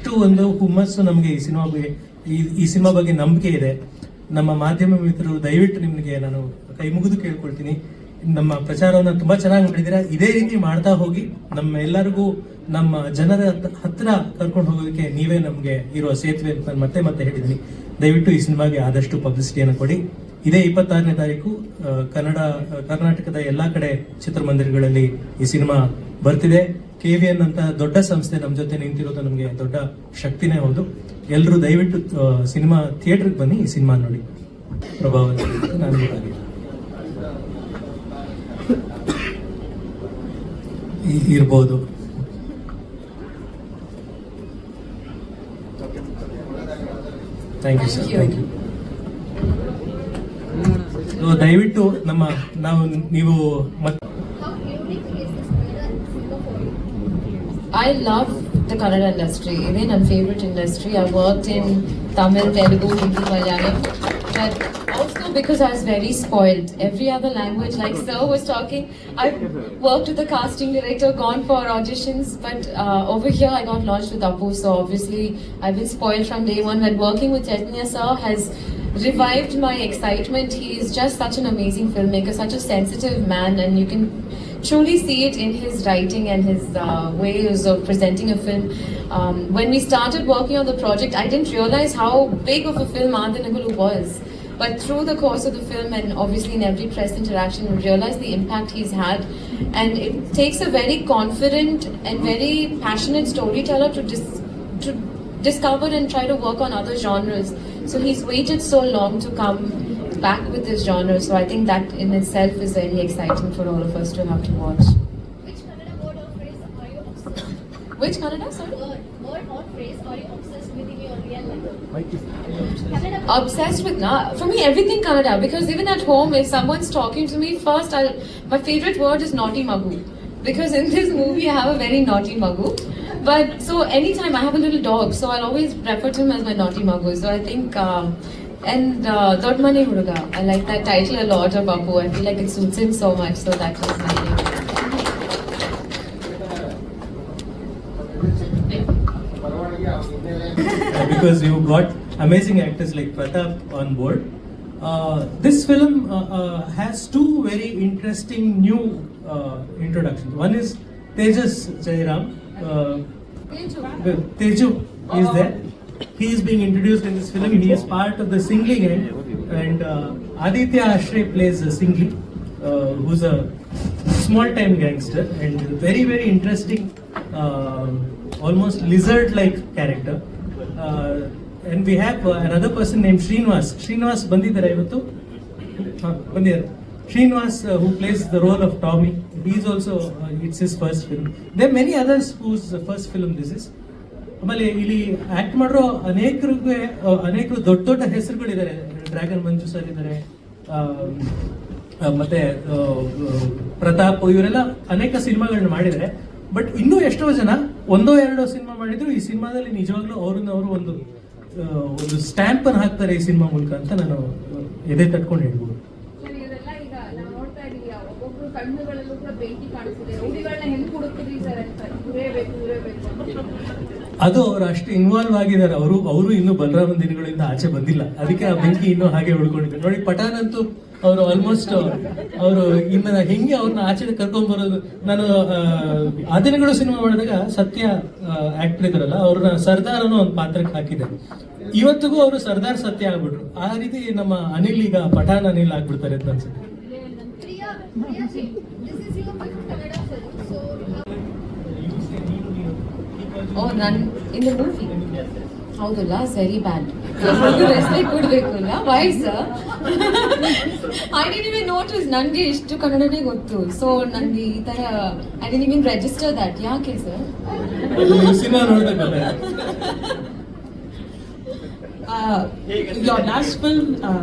ಅಷ್ಟು ಒಂದು ಹುಮ್ಮಸ್ಸು ನಮಗೆ ಈ ಸಿನಿಮಾ ಬಗ್ಗೆ ನಂಬಿಕೆ ಇದೆ. ನಮ್ಮ ಮಾಧ್ಯಮ ಮಿತ್ರರು ದಯವಿಟ್ಟು ನಿಮಗೆ ನಾನು ಕೈ ಮುಗಿದು ಕೇಳ್ಕೊಳ್ತೀನಿ, ನಮ್ಮ ಪ್ರಚಾರವನ್ನು ತುಂಬಾ ಚೆನ್ನಾಗಿ ಮಾಡಿದ್ದೀರಾ. ಇದೇ ರೀತಿ ಮಾಡ್ತಾ ಹೋಗಿ ನಮ್ಮ ಎಲ್ಲರಿಗೂ ನಮ್ಮ ಜನರ ಹತ್ರ ಕರ್ಕೊಂಡು ಹೋಗೋದಕ್ಕೆ ನೀವೇ ನಮಗೆ ಇರುವ ಸೇತುವೆ ಅಂತ ನಾನು ಮತ್ತೆ ಮತ್ತೆ ಹೇಳಿದ್ದೀನಿ. ದಯವಿಟ್ಟು ಈ ಸಿನಿಮಾಗೆ ಆದಷ್ಟು ಪಬ್ಲಿಸಿಟಿಯನ್ನು ಕೊಡಿ. ಇದೇ 26ನೇ ತಾರೀಕು ಕರ್ನಾಟಕದ ಎಲ್ಲಾ ಕಡೆ ಚಿತ್ರಮಂದಿರಗಳಲ್ಲಿ ಈ ಸಿನಿಮಾ ಬರ್ತಿದೆ. KVN ಅಂತ ದೊಡ್ಡ ಸಂಸ್ಥೆ ನಮ್ಮ ಜೊತೆ ನಿಂತಿರೋದು ನಮಗೆ ದೊಡ್ಡ ಶಕ್ತಿನೇ ಹೌದು. ಎಲ್ಲರೂ ದಯವಿಟ್ಟು ಸಿನಿಮಾ ಥಿಯೇಟರ್ಗೆ ಬನ್ನಿ, ಈ ಸಿನಿಮಾ ನೋಡಿ. ಪ್ರಭಾವ ನಾನು ಇರ್ಬೋದು. Thank you sir, thank you. ದಯವಿಟ್ಟು ನೀವು I love the Kannada industry. Even my favorite industry. I worked in Tamil, Telugu, Hindi, Malayalam. But also because I was very spoiled. Every other language, like Sir was talking, I worked with the casting director, gone for auditions. But over here, I got launched with Apu. So obviously, I've been spoiled from day one. But working with Chaitanya Sir has revived my excitement. He is just such an amazing filmmaker, such a sensitive man, and you can truly see it in his writing and his ways of presenting a film. When we started working on the project, I didn't realize how big of a film Adanagulu was. But through the course of the film and obviously in every press interaction, we realized the impact he's had. And it takes a very confident and very passionate storyteller to discover and try to work on other genres. So he's waited so long to come back with this genre. So I think that in itself is very exciting for all of us to have to watch. Which Kannada word or phrase are you obsessed with? Which Kannada? Sorry? Word or phrase are you obsessed with in your real life? Kannada. Obsessed with for me everything Kannada, because even at home if someone's talking to me first my favorite word is naughty magu, because in this movie I have a very naughty magu. But so anytime I have a little dog, so I'll always refer to him as my naughty magu. So I think and Dodmane Huduga, I like that title a lot of Apu. I feel like it suits him so much, so that was my name. Because you got amazing actors like Pratap on board. This film has two very interesting new introductions. One is Tejas Jairam. Teju is there. He is being introduced in this film. He is part of the Singli gang, and Aditya Ashray plays Singli, who's a small-time gangster and very, very interesting, almost lizard-like character. And we have another person named Srinivas. Srinivas bandidare ivattu. Bandidare. Srinivas, who plays the role of Tommy. He's also it's his first film. There are many others whose first film this is. ಆಮೇಲೆ ಇಲ್ಲಿ act ಮಾಡಿರೋ ಅನೇಕರು ದೊಡ್ಡ ದೊಡ್ಡ ಹೆಸರುಗಳಿದ್ದಾರೆ. Dragon ಮಂಜು sir ಇದ್ದಾರೆ, ಮತ್ತೆ ಪ್ರತಾಪ್, ಇವರೆಲ್ಲ ಅನೇಕ ಸಿನಿಮಾಗಳನ್ನ ಮಾಡಿದ್ದಾರೆ. ಬಟ್ ಇನ್ನೂ ಎಷ್ಟೋ ಜನ ಒಂದೋ ಎರಡೋ ಸಿನಿಮಾ ಮಾಡಿದ್ರು. ಈ ಸಿನಿಮಾದಲ್ಲಿ ನಿಜವಾಗ್ಲೂ ಅವರು ಒಂದು ಸ್ಟ್ಯಾಂಪ್ ಅನ್ನು ಹಾಕ್ತಾರೆ ಈ ಸಿನಿಮಾ ಮೂಲಕ ಅಂತ ನಾನು ಎದೆ ತಟ್ಕೊಂಡು ಹೇಳ್ಬೋದು. ಕಣ್ಣುಗಳಲ್ಲೂ ಕೂಡ ಬೆಂಕಿ ಕಾಣಿಸ್ತಿದೆ. ರೌಡಿಗಳನ್ನ ಹೆಂಗ್ ಹುಡುಕ್ತಿದ್ರಿ ಸರ್ ಅಂತ, ಇವರೇ ಬೇಕು. ಅದು ಅವ್ರು ಅಷ್ಟು ಇನ್ವಾಲ್ವ್ ಆಗಿದ್ದಾರೆ. ಅವರು ಇನ್ನೂ ಬಲರಾಮನ್ ದಿನಗಳಿಂದ ಆಚೆ ಬಂದಿಲ್ಲ, ಅದಕ್ಕೆ ಆ ಬೆಂಕಿ ಇನ್ನೂ ಹಾಗೆ ಉಳ್ಕೊಂಡಿದ್ದಾರೆ. ನೋಡಿ, ಪಠಾನ್ ಅಂತೂ ಅವರು ಆಲ್ಮೋಸ್ಟ್ ಅವರು ಇನ್ನ ಹೆಂಗೆ ಅವ್ರನ್ನ ಆಚೆ ಕರ್ಕೊಂಡ್ ಬರೋದು. ನಾನು ಆ ದಿನಗಳು ಸಿನಿಮಾ ಮಾಡಿದಾಗ ಸತ್ಯ ಆಕ್ಟರ್ ಇದಾರಲ್ಲ, ಅವ್ರನ್ನ ಸರ್ದಾರ್ ಅನ್ನೋ ಒಂದು ಪಾತ್ರಕ್ಕೆ ಹಾಕಿದ್ದಾರೆ. ಇವತ್ತಿಗೂ ಅವರು ಸರ್ದಾರ್ ಸತ್ಯ ಆಗ್ಬಿಟ್ರು. ಆ ರೀತಿ ನಮ್ಮ ಅನಿಲ್ ಈಗ ಪಠಾನ್ ಅನಿಲ್ ಆಗ್ಬಿಡ್ತಾರೆ ಅಂತ ಅನ್ಸುತ್ತೆ. Oh, none in the movie. Howdalla, very bad. Respect ಕೊಡಬೇಕಲ್ಲ. Why sir? I didn't even notice. ನನಗೆ ಇಷ್ಟು ಕನ್ನಡನೇ ಗೊತ್ತು. So ನನಗೆ ಈ ತರ I didn't even register that. ಯಾಕೆ sir? ಸಿನಿಮಾ ನೋಡಬೇಕಲ್ಲ. Your last film,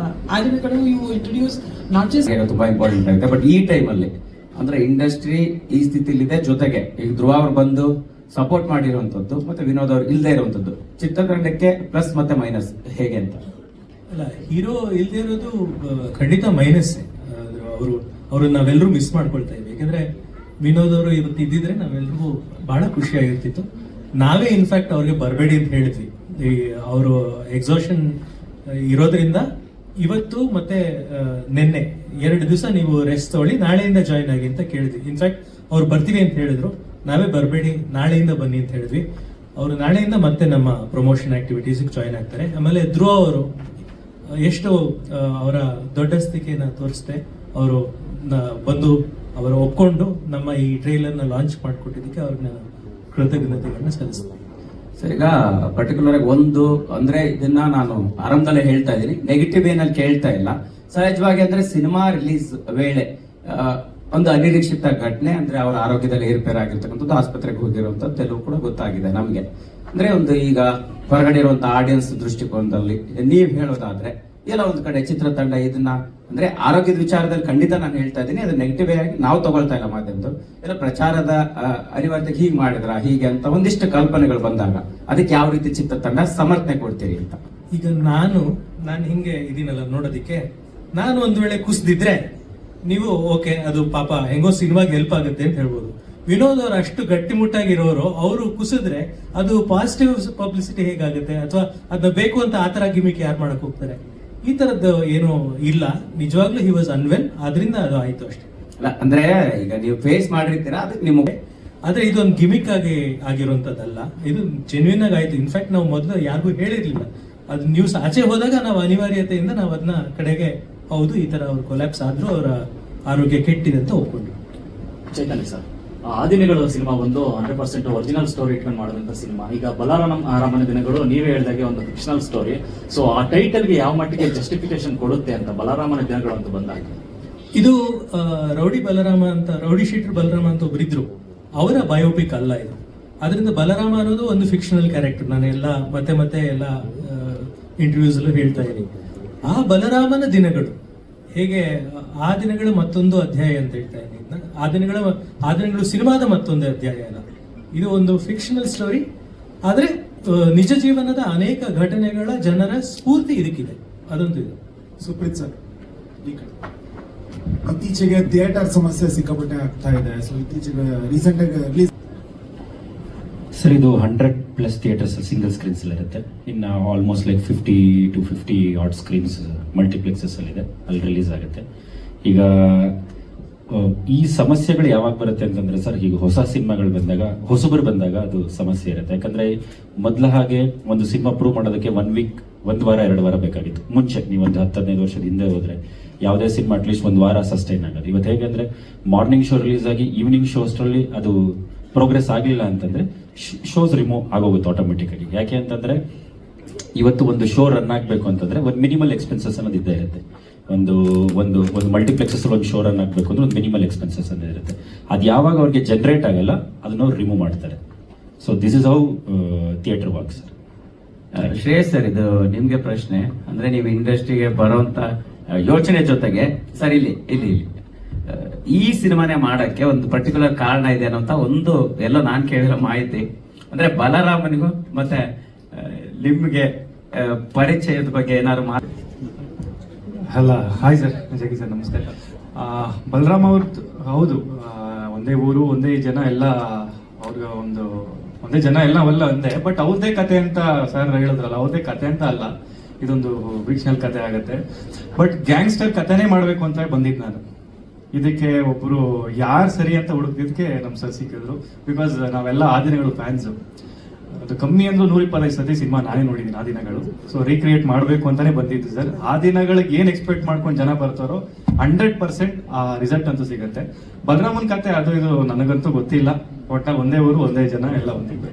Adinagalu, you introduced not just ತುಂಬಾ ಇಂಪಾರ್ಟೆಂಟ್ ಆಗುತ್ತೆ. ಬಟ್ ಈ ಟೈಮಲ್ಲಿ ಅಂದ್ರೆ ಇಂಡಸ್ಟ್ರಿ ಈ ಸ್ಥಿತಿಲಿದೆ, ಜೊತೆಗೆ ಈಗ ಧ್ರುವ ಅವ್ರು ಬಂದು ಸಪೋರ್ಟ್ ಮಾಡಿರುವಂತದ್ದು ಮತ್ತೆ ವಿನೋದ್ ಅವ್ರು ಇಲ್ಲದೆ ಇರುವಂತದ್ದು ಚಿತ್ರತಂಡಕ್ಕೆ ಪ್ಲಸ್ ಮತ್ತೆ ಮೈನಸ್ ಹೇಗೆ ಅಂತ? ಅಲ್ಲ, ಹೀರೋ ಇಲ್ಲದೆ ಇರೋದು ಖಂಡಿತ ಮೈನಸ್. ಅವರು ನಾವೆಲ್ಲರೂ ಮಿಸ್ ಮಾಡ್ಕೊಳ್ತಾ ಇದ್ವಿ. ಯಾಕಂದ್ರೆ ವಿನೋದ್ ಅವರು ಇವತ್ತು ಇದ್ದಿದ್ರೆ ನಾವೆಲ್ಲರಿಗೂ ಬಹಳ ಖುಷಿಯಾಗಿರ್ತಿತ್ತು. ನಾವೇ ಇನ್ಫ್ಯಾಕ್ಟ್ ಅವ್ರಿಗೆ ಬರಬೇಡಿ ಅಂತ ಹೇಳಿದ್ವಿ. ಅವರು ಎಕ್ಸಾಷನ್ ಇರೋದ್ರಿಂದ ಇವತ್ತು ಮತ್ತೆ ನಿನ್ನೆ 2 ದಿವಸ ನೀವು ರೆಸ್ಟ್ ತಗೊಳ್ಳಿ, ನಾಳೆಯಿಂದ ಜಾಯ್ನ್ ಆಗಿ ಅಂತ ಕೇಳಿದ್ವಿ. ಇನ್ಫ್ಯಾಕ್ಟ್ ಅವ್ರು ಬರ್ತೀವಿ ಅಂತ ಹೇಳಿದ್ರು, ನಾವೇ ಬರಬೇಡಿ ನಾಳೆಯಿಂದ ಬನ್ನಿ ಅಂತ ಹೇಳಿದ್ವಿ. ಅವರು ನಾಳೆಯಿಂದ ಮತ್ತೆ ನಮ್ಮ ಪ್ರಮೋಷನ್ ಆಕ್ಟಿವಿಟೀಸ್ ಜಾಯ್ನ್ ಆಗ್ತಾರೆ. ಆಮೇಲೆ ಧ್ರುವ ಅವರು ಎಷ್ಟು ಅವರ ದೊಡ್ಡಸ್ತಿಕೆನ ತೋರಿಸ್ದೆ, ಅವರು ಬಂದು ಅವರು ಒಪ್ಕೊಂಡು ನಮ್ಮ ಈ ಟ್ರೈಲರ್ನ ಲಾಂಚ್ ಮಾಡಿಕೊಟ್ಟಿದ್ದಕ್ಕೆ ಅವ್ರನ್ನ ಕೃತಜ್ಞತೆಗಳನ್ನ ಸಲ್ಲಿಸ್ತಾರೆ. ಸರ್, ಈಗ ಪರ್ಟಿಕ್ಯುಲರ್ ಆಗಿ ಒಂದು ಅಂದ್ರೆ ಇದನ್ನ ನಾನು ಆರಂಭದಲ್ಲೇ ಹೇಳ್ತಾ ಇದ್ದೀನಿ, ನೆಗೆಟಿವ್ ಏನಲ್ಲಿ ಕೇಳ್ತಾ ಇಲ್ಲ. ಸಹಜವಾಗಿ ಅಂದ್ರೆ ಸಿನಿಮಾ ರಿಲೀಸ್ ವೇಳೆ ಒಂದು ಅನಿರೀಕ್ಷಿತ ಘಟನೆ ಅಂದ್ರೆ ಅವರ ಆರೋಗ್ಯದಲ್ಲಿ ಏರ್ಪೇರ್ ಆಗಿರ್ತಕ್ಕಂಥದ್ದು, ಆಸ್ಪತ್ರೆಗೆ ಹೋಗಿರುವಂತದ್ದು ಎಲ್ಲವೂ ಕೂಡ ಗೊತ್ತಾಗಿದೆ ನಮ್ಗೆ. ಅಂದ್ರೆ ಒಂದು ಈಗ ಹೊರಗಡೆ ಇರುವಂತ ಆಡಿಯನ್ಸ್ ದೃಷ್ಟಿಕೋನದಲ್ಲಿ ನೀವ್ ಹೇಳೋದಾದ್ರೆ ಎಲ್ಲ ಒಂದ್ ಕಡೆ ಚಿತ್ರತಂಡ ಇದನ್ನ ಅಂದ್ರೆ ಆರೋಗ್ಯದ ವಿಚಾರದಲ್ಲಿ ಖಂಡಿತ ನಾನು ಹೇಳ್ತಾ ಇದ್ದೀನಿ, ಅದು ನೆಗೆಟಿವ್ ಆಗಿ ನಾವು ತಗೊಳ್ತಾ ಇಲ್ಲ ಮಾಧ್ಯಮದವರು. ಎಲ್ಲ ಪ್ರಚಾರದ ಅನಿವಾರ್ಯತೆ ಹೀಗೆ ಮಾಡಿದ್ರ ಹೀಗೆ ಅಂತ ಒಂದಿಷ್ಟು ಕಲ್ಪನೆಗಳು ಬಂದಾಗ ಅದಕ್ಕೆ ಯಾವ ರೀತಿ ಚಿತ್ರತಂಡ ಸಮರ್ಥನೆ ಕೊಡ್ತೀರಿ ಅಂತ. ಈಗ ನಾನು ಹಿಂಗೆ ಇದೀನಲ್ಲ ನೋಡೋದಿಕ್ಕೆ, ನಾನು ಒಂದ್ ವೇಳೆ ಕುಸ್ದಿದ್ರೆ ನೀವು ಓಕೆ ಅದು ಪಾಪ ಹೆಂಗೋ ಸಿನಿಮಾಗೆ ಹೆಲ್ಪ್ ಆಗುತ್ತೆ ಅಂತ ಹೇಳ್ಬೋದು. ವಿನೋದ್ ಅವರು ಅಷ್ಟು ಗಟ್ಟಿಮುಟ್ಟಾಗಿರೋರು, ಅವರು ಕುಸಿದ್ರೆ ಅದು ಪಾಸಿಟಿವ್ ಪಬ್ಲಿಸಿಟಿ ಹೇಗಾಗುತ್ತೆ, ಅಥವಾ ಅದನ್ನ ಬೇಕು ಅಂತ ಆತರ ಗಿಮಿಕ್ ಯಾರು ಮಾಡಕ್ ಹೋಗ್ತಾರೆ? ಈ ತರದ್ದು ಏನು ಇಲ್ಲ. ನಿಜವಾಗ್ಲೂ ಹಿ ವಾಸ್ ಅನ್ವೆಲ್, ಆದ್ರಿಂದ ಅದು ಆಯ್ತು ಅಷ್ಟೇ. ಅಲ್ಲ ಅಂದ್ರೆ ಈಗ ನೀವು ಫೇಸ್ ಮಾಡಿರ್ತೀರಾ, ಅದಕ್ಕೆ ನಿಮಗೆ ಆದ್ರೆ ಇದೊಂದು ಗಿಮಿಕ್ ಆಗಿ ಆಗಿರುವಂತದ್ದಲ್ಲ, ಇದು ಜೆನ್ಯೂನ್ ಆಗಿ ಆಯ್ತು. ಇನ್ಫ್ಯಾಕ್ಟ್ ನಾವು ಮೊದಲು ಯಾರಿಗೂ ಹೇಳಿರ್ಲಿಲ್ಲ, ಅದು ನ್ಯೂಸ್ ಆಚೆ ಹೋದಾಗ ನಾವು ಅನಿವಾರ್ಯತೆಯಿಂದ ನಾವು ಅದನ್ನ ಕಡೆಗೆ ಹೌದು ಈ ತರ ಅವ್ರು ಕೊಲ್ಯಾಪ್ಸ್ ಆದ್ರೂ ಅವರ ಆರೋಗ್ಯ ಕೆಟ್ಟಿದೆ ಅಂತ ಒಪ್ಕೊಂಡ್ರು. ಚೈತನ್ಯ ಸರ್, ಆದಿನಗಳು ಸಿನಿಮಾ ಒಂದು 100% ಒರಿಜಿನಲ್ ಸ್ಟೋರಿ ಇಟ್ಕೊಂಡು ಮಾಡಿದಂತ ಸಿನಿಮಾ. ಈಗ ಬಲರಾಮನ ದಿನಗಳು ನೀವೇ ಹೇಳಿದಾಗೆ ಒಂದು ಫಿಕ್ಷನಲ್ ಸ್ಟೋರಿ. ಸೊ ಆ ಟೈಟಲ್ಗೆ ಯಾವ ಮಟ್ಟಿಗೆ ಜಸ್ಟಿಫಿಕೇಶನ್ ಕೊಡುತ್ತೆ ಅಂತ ಬಲರಾಮನ ದಿನಗಳು ಅಂತ ಬಂದಾಗ? ಇದು ರೌಡಿ ಬಲರಾಮ ಅಂತ, ರೌಡಿ ಶೀಟರ್ ಬಲರಾಮ ಅಂತ ಒಬ್ಬರಿದ್ರು, ಅವರ ಬಯೋಪಿಕ್ ಅಲ್ಲ ಇದು. ಅದರಿಂದ ಬಲರಾಮ ಅನ್ನೋದು ಒಂದು ಫಿಕ್ಷನಲ್ ಕ್ಯಾರೆಕ್ಟರ್. ನಾನು ಎಲ್ಲ ಮತ್ತೆ ಎಲ್ಲ ಇಂಟರ್ವ್ಯೂಸ್ ಅಲ್ಲೂ ಹೇಳ್ತಾ ಇದ್ದೀನಿ. ಆ ಬಲರಾಮನ ದಿನಗಳು ಹೇಗೆ, ಆ ದಿನಗಳು ಮತ್ತೊಂದು ಅಧ್ಯಾಯ ಅಂತ ಹೇಳ್ತಾ ಇದ್ದೀನಿ. ಆ ದಿನಗಳು ಸಿನಿಮಾದ ಮತ್ತೊಂದು ಅಧ್ಯಾಯ ಅಲ್ಲ, ಇದು ಒಂದು ಫಿಕ್ಷನಲ್ ಸ್ಟೋರಿ. ಆದ್ರೆ ನಿಜ ಜೀವನದ ಅನೇಕ ಘಟನೆಗಳ ಜನರ ಸ್ಫೂರ್ತಿ ಇದಕ್ಕಿದೆ, ಅದೊಂದು ಇದೆ. ಸುಪ್ರೀತ್ ಸರ್, ಇತ್ತೀಚೆಗೆ ಥಿಯೇಟರ್ ಸಮಸ್ಯೆ ಸಿಕ್ಕಾಪಟ್ಟೆ ಆಗ್ತಾ ಇದೆ. ಸೊ ಇತ್ತೀಚೆಗೆ ರೀಸೆಂಟ್ ಆಗಿ ರಿಲೀಸ್ ಸರ್, ಇದು 100+ ಥಿಯೇಟರ್ಸ್ ಸಿಂಗಲ್ ಸ್ಕ್ರೀನ್ಸ್ ಇರುತ್ತೆ. ಇನ್ನು almost like 50 to 50 odd screens multiplexes ಅಲ್ಲಿದೆ, ಅಲ್ಲಿ ರಿಲೀಸ್ ಆಗುತ್ತೆ. ಈಗ ಈ ಸಮಸ್ಯೆಗಳು ಯಾವಾಗ ಬರುತ್ತೆ ಅಂತಂದ್ರೆ ಸರ್, ಈಗ ಹೊಸ ಸಿನಿಮಾಗಳು ಬಂದಾಗ, ಹೊಸಬರು ಬಂದಾಗ ಅದು ಸಮಸ್ಯೆ ಇರುತ್ತೆ. ಯಾಕಂದ್ರೆ ಮೊದಲ ಹಾಗೆ ಒಂದು ಸಿನಿಮಾ ಪ್ರೂವ್ ಮಾಡೋದಕ್ಕೆ 1 ವೀಕ್, 1 ವಾರ 2 ವಾರ ಬೇಕಾಗಿತ್ತು. ಮುಂಚೆ ನೀವು ಒಂದು 10-15 ವರ್ಷದ ಹಿಂದೆ ಹೋದ್ರೆ ಯಾವುದೇ ಸಿನಿಮಾ ಅಟ್ಲೀಸ್ಟ್ 1 ವಾರ ಸಸ್ಟೈನ್ ಆಗೋದು. ಇವತ್ತು ಹೇಗೆಂದ್ರೆ ಮಾರ್ನಿಂಗ್ ಶೋ ರಿಲೀಸ್ ಆಗಿ ಈವ್ನಿಂಗ್ ಶೋ ಅಷ್ಟರಲ್ಲಿ ಅದು ಪ್ರೋಗ್ರೆಸ್ ಆಗಲಿಲ್ಲ ಅಂತಂದ್ರೆ ಶೋಸ್ ರಿಮೂವ್ ಆಗೋಗುತ್ತೆ ಆಟೋಮೆಟಿಕಲಿ. ಯಾಕೆ ಅಂತಂದ್ರೆ ಇವತ್ತು ಒಂದು ಶೋ ರನ್ ಆಗಬೇಕು ಅಂತಂದ್ರೆ ಒಂದು ಮಿನಿಮಲ್ ಎಕ್ಸ್ಪೆನ್ಸಸ್ ಅನ್ನೋದು ಇದ್ದೇ ಇರುತ್ತೆ. ಒಂದು ಮಲ್ಟಿಪ್ಲೆಕ್ಸಸ್ ಒಂದು ಶೋ ರನ್ ಆಗಬೇಕು ಅಂದ್ರೆ ಒಂದು ಮಿನಿಮಲ್ ಎಕ್ಸ್ಪೆನ್ಸಸ್ ಅನ್ನೋದು ಇರುತ್ತೆ. ಅದು ಯಾವಾಗ ಅವ್ರಿಗೆ ಜನರೇಟ್ ಆಗಲ್ಲ ಅದನ್ನ ಅವ್ರು ರಿಮೂವ್ ಮಾಡ್ತಾರೆ. So this is how theatre works. Shreyas sir, ಇದು ನಿಮ್ಗೆ ಪ್ರಶ್ನೆ. ಅಂದ್ರೆ ನೀವು ಇಂಡಸ್ಟ್ರಿಗೆ ಬರುವಂತ ಯೋಚನೆ ಜೊತೆಗೆ ಸರ್ ಇಲ್ಲಿ ಈ ಸಿನಿಮಾನೇ ಮಾಡಕ್ಕೆ ಒಂದು ಪರ್ಟಿಕ್ಯುಲರ್ ಕಾರಣ ಇದೆ ಅನ್ನೋಂತ ಒಂದು ಎಲ್ಲ ನಾನ್ ಕೇಳಿರೋ ಮಾಹಿತಿ. ಅಂದ್ರೆ ಬಲರಾಮನಿಗೂ ಮತ್ತೆ ನಿಮ್ಗೆ ಪರಿಚಯದ ಬಗ್ಗೆ ಏನಾದ್ರು ಅಲ್ಲ. ಹಾಯ್ ಸರ್, ಜಗಿ ಸರ್, ನಮಸ್ತೆ. ಬಲರಾಮ್ ಅವ್ರದ್ದು ಹೌದು, ಒಂದೇ ಊರು ಒಂದೇ ಜನ ಎಲ್ಲ, ಅವ್ರಿಗೆ ಒಂದೇ ಜನ ಎಲ್ಲ ಅವೆಲ್ಲ ಒಂದೇ. ಬಟ್ ಅವ್ರದೇ ಕತೆ ಅಂತ ಸರ್ ಹೇಳಿದ್ರಲ್ಲ, ಅವ್ರದೇ ಕತೆ ಅಂತ ಅಲ್ಲ, ಇದೊಂದು ಫಿಕ್ಷನಲ್ ಕತೆ ಆಗುತ್ತೆ. ಬಟ್ ಗ್ಯಾಂಗ್ಸ್ಟರ್ ಕತೆನೇ ಮಾಡ್ಬೇಕು ಅಂತ ಬಂದಿದ್ದು ನಾನು. ಇದಕ್ಕೆ ಒಬ್ರು ಯಾರು ಸರಿ ಅಂತ ಹುಡುಕಿದಕ್ಕೆ ನಮ್ ಸರ್ ಸಿಕ್ಕಿದ್ರು. ಬಿಕಾಸ್ ನಾವೆಲ್ಲ ಆ ದಿನಗಳು ಫ್ಯಾನ್ಸ್. ಅದು ಕಮ್ಮಿ ಅಂದ್ರೂ 125 ಸತಿ ಸಿನಿಮಾ ನಾನೇ ನೋಡಿದ್ದೀನಿ ಆ ದಿನಗಳು. ಸೊ ರೀಕ್ರಿಯೇಟ್ ಮಾಡಬೇಕು ಅಂತಾನೆ ಬಂದಿದ್ದು ಸರ್. ಆ ದಿನಗಳಿಗೆ ಏನ್ ಎಕ್ಸ್ಪೆಕ್ಟ್ ಮಾಡ್ಕೊಂಡು ಜನ ಬರ್ತಾರೋ 100% ಆ ರಿಸಲ್ಟ್ ಅಂತೂ ಸಿಗುತ್ತೆ. ಬಲರಾಮನ್ ಕತೆ ಅದು ಇದು ನನಗಂತೂ ಗೊತ್ತಿಲ್ಲ. ಒಟ್ಟಾಗಿ ಒಂದೇ ಊರು ಒಂದೇ ಜನ ಎಲ್ಲ ಒಂದಿದೆ.